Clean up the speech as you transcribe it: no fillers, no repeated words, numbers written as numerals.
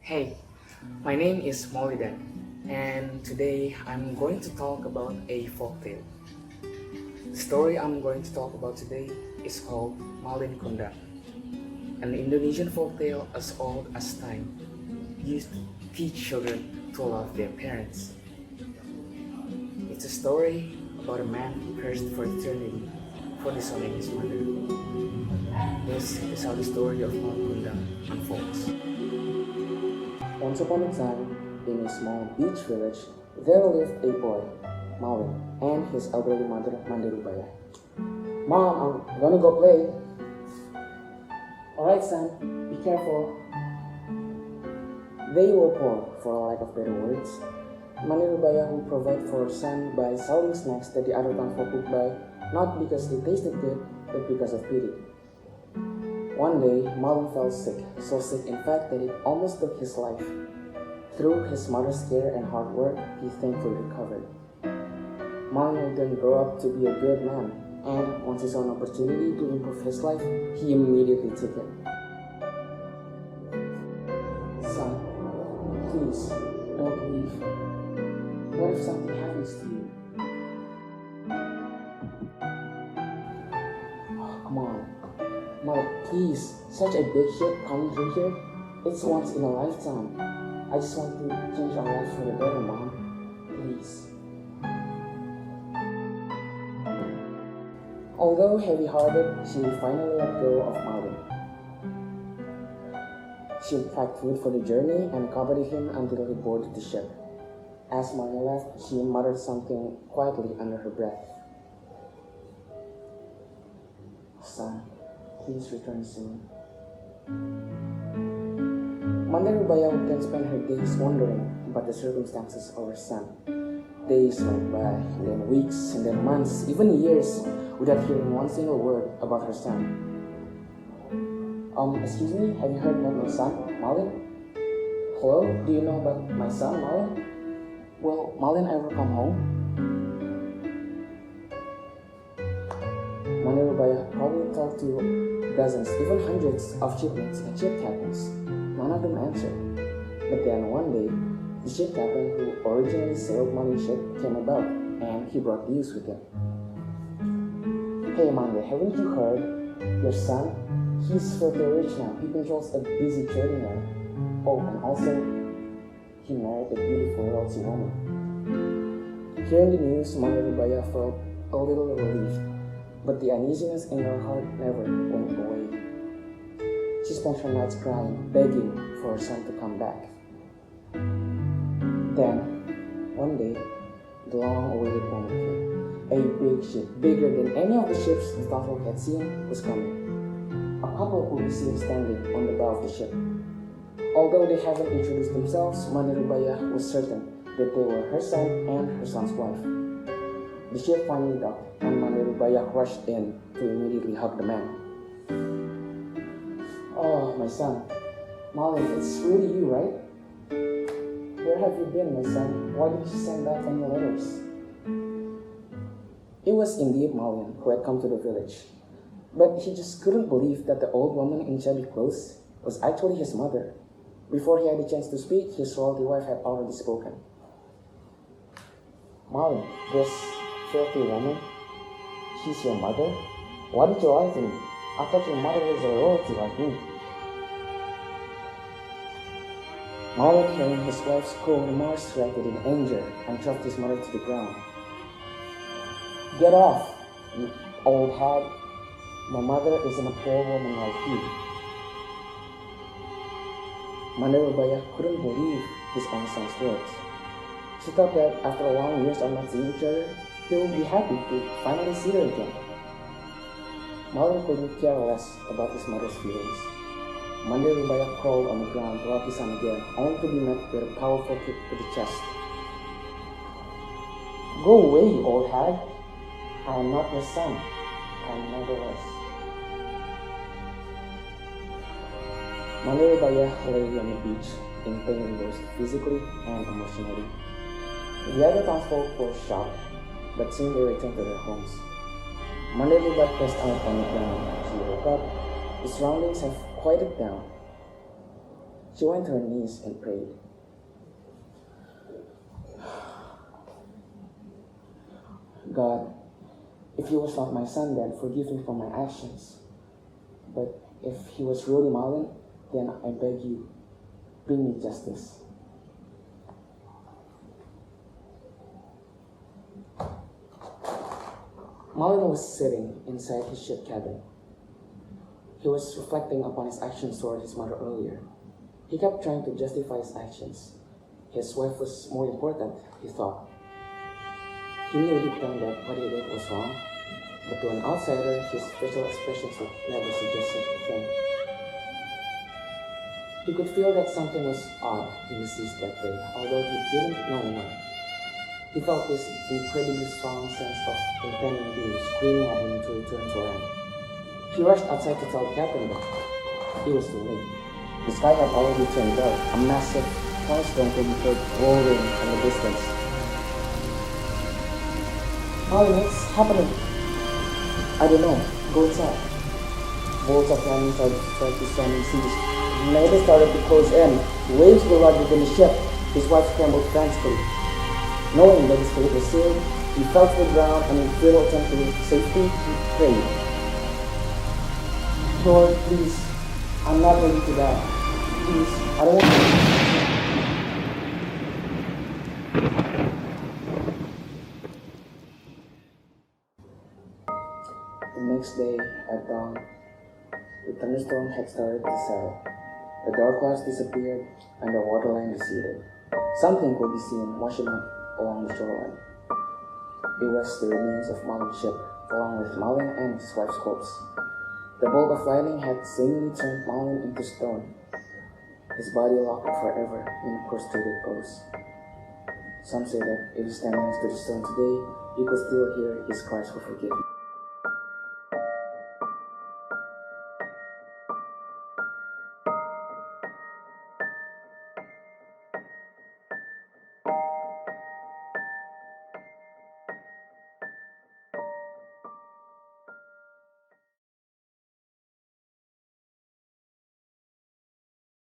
Hey, my name is Maulidan, and today I'm going to talk about a folktale. The story I'm going to talk about today is called Malin Kundang, an Indonesian folktale as old as time, used to teach children to love their parents. It's a story about a man cursed for eternity for disowning his mother. This is how the story of Malin Kundang unfolds. Once upon a time, in a small beach village, there lived a boy, Malin, and his elderly mother, Mandirubaya. Mom, I'm gonna go play. Alright, son, be careful. They were poor, for lack of better words. Mandirubaya would provide for her son by selling snacks that the other townsfolk would buy, not because they tasted good, but because of pity. One day, Malin fell sick, so sick in fact that it almost took his life. Through his mother's care and hard work, he thankfully recovered. Malin would then grow up to be a good man, and once he saw an opportunity to improve his life, he immediately took it. Son, please, don't leave. What if something happens to you? Oh, come on. Mother, please, such a big ship coming through here, it's once in a lifetime. I just want to change our life for the better, Mom. Please. Although heavy-hearted, she finally let go of Malin. She packed food for the journey and accompanied him until he boarded the ship. As Malin left, she muttered something quietly under her breath. Son, please return soon. Mandirubaya would then spend her days wondering about the circumstances of her son. Days went by, and then weeks, and then months, even years, without hearing one single word about her son. Excuse me, have you heard about my son, Malin? Hello, do you know about my son, Malin? Will Malin ever come home? Mandirubaya probably talked to dozens, even hundreds of shipmates and ship captains. None of them answered. But then one day, the ship captain who originally sailed Malin's ship came about, and he brought news with him. Hey Mande, haven't you heard? Your son? He's filthy rich now. He controls a busy trading line. Oh, and also, he married a beautiful wealthy woman. Hearing the news, Mandirubaya felt a little relieved, but the uneasiness in her heart never went away. She spent her nights crying, begging for her son to come back. Then, one day, the long-awaited moment came. A big ship, bigger than any of the ships the townsfolk had seen, was coming. A couple would be seen standing on the bow of the ship. Although they haven't introduced themselves, Mandirubaya was certain that they were her son and her son's wife. The ship finally docked, and Mandirubaya rushed in to immediately hug the man. Oh, my son. Malin, it's really you, right? Where have you been, my son? Why didn't you send back any letters? It was indeed Malin who had come to the village. But he just couldn't believe that the old woman in shabby clothes was actually his mother. Before he had a chance to speak, his royalty wife had already spoken. Malin, this filthy woman, she's your mother? Why did you lie to me? I thought your mother was a royalty like me. Malin, hearing his wife's cruel remarks, reacted in anger and shoved his mother to the ground. Get off, you old hag. My mother isn't a poor woman like you. Mandirubaya couldn't believe his own son's words. She thought that after long years of not seeing each other, they would be happy to finally see her again. Malin couldn't care less about his mother's feelings. Mandirubaya crawled on the ground to hug his son again, only to be met with a powerful kick to the chest. Go away, you old hag! I am not your son. I never was. Mandirubaya lay on the beach in pain both physically and emotionally. The other townsfolk were shocked, but soon they returned to their homes. Mandirubaya passed out on the ground. She woke up. The surroundings have quieted down. She went to her knees and prayed. God, if he was not my son, then forgive me for my actions. But if he was really Malin, then I beg you, bring me justice. Malin was sitting inside his ship cabin. He was reflecting upon his actions toward his mother earlier. He kept trying to justify his actions. His wife was more important, he thought. He knew deep down that what he did was wrong, but to an outsider, his facial expressions would never suggest such a thing. He could feel that something was odd in his seas that day, although he didn't know what. He felt this incredibly strong sense of impending doom screaming at him to return to land. He rushed outside to tell the captain, but he was too late. The sky had already turned dark. A massive thunderstorm could be heard roaring in the distance. Malin, what's happening? I don't know. Go inside. Bolts of lightning started to storm the seas. The neighbor started to close in. Waves were larger than the ship. His wife scrambled frantically. Knowing that his fate was sealed, he fell to the ground and in futile attempt to reach safety, he prayed. Lord, please, I'm not ready to die. Please, I don't want to. The next day, at dawn, the thunderstorm had started to settle. The dark clouds disappeared and the waterline receded. Something could be seen washing up along the shoreline. It was the remains of Malin's ship, along with Malin and his wife's corpse. The bolt of lightning had seemingly turned Malin into stone, his body locked forever in a prostrated pose. Some say that if he stands next to the stone today, you could still hear his cries for forgiveness.